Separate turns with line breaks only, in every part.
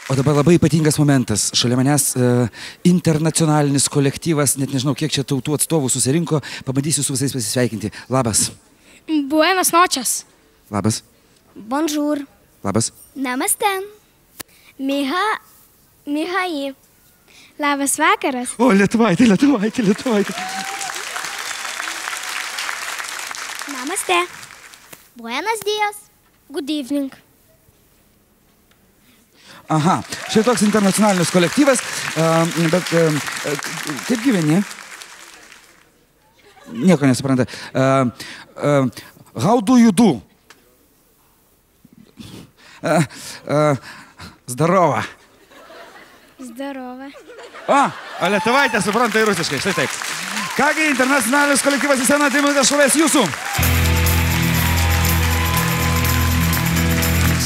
O dabar labai ypatingas momentas. Šalia manęs internacionalinis kolektyvas, net nežinau, kiek čia tautų atstovų susirinko, pabandysiu su visais pasisveikinti. Labas.
Buenas noches.
Labas.
Bonjour.
Labas.
Namaste. Mihai. Labas vakaras.
O, lietuvaitė.
Namaste. Buenos dias. Good evening.
Aha, štai toks internacionalinis kolektyvas, bet kaip gyveni? Nieko nesupranta. How do you do? Zdarova.
Zdarova.
O lietuvaitė supranta ir rusiškai, štai taip. Kągi, internacionalinis kolektyvas į sceną, 2 minutės šlovės jūsų.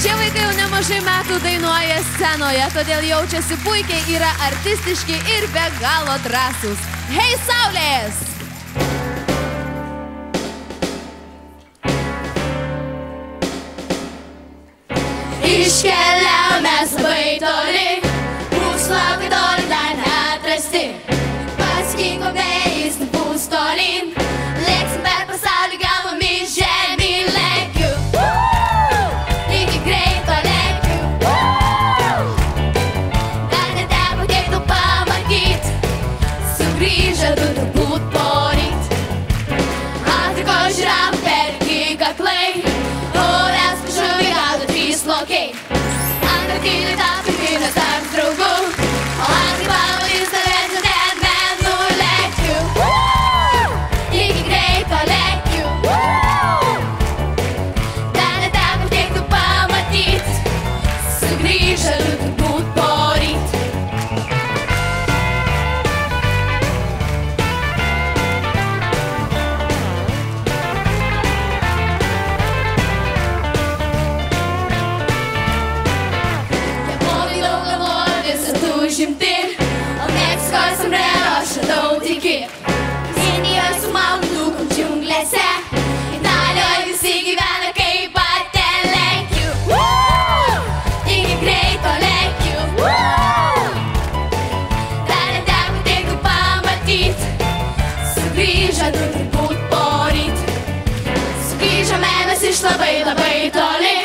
Šie vaikai jau nemažai metų dainuoja scenoje, todėl jaučiasi puikiai, yra artistiški ir be galo drąsūs. Hei, Saulės! Iškeliam mes labai toli, mūsų labai toli dar neatrasti. Pasikinko vėjais, bus tolin, lėksim per pasaulį, galvomis žemyn lekiu. Iki greito lekiu. Dar neteko tiek daug pamatyt, sugrįžę du turbūt poryt. Afriko žiūram per kaklai, orės žuvį gaudo 3 lokiai. Antarktidai tapti vynas tarp draugų, o antrai pamatys tavęs net men nulekiu. Iki greito lekiu. Dar neteko tiek daug pamatyt, sugrįžę du turbūt poryt. Japonai daug galvoja, visat užimti, o Meksikos sombrero aš radau tiki. Indijoje su maudukom džiunglėse, Italijoje visi gyvena kaip patelekiu. Iki greito lekiu. Dar neteko tiek daug pamatyt, sugrįžę du turbūt poryt. Sugrįžome mes iš labai labai toli,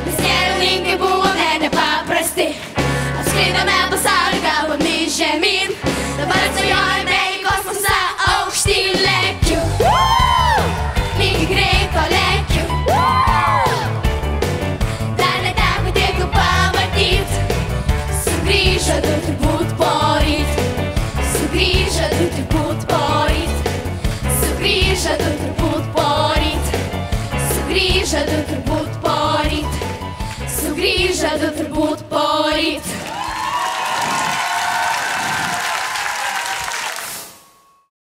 mes kelininkai buvome nepaprasti. Apskridome pasaulį galvomis žemyn, dabar atsvajojame į kosmosą, aukštyn lekiu. Iki greito lekiu. Dar neteko tiek daug pamatyt, sugrįžę du turbūt poryt. Sugrįžę du turbūt poryt. Sugrįžę du turbūt poryt. Sugrįžę du turbūt poryt. Sugrįžę du turbūt poryt.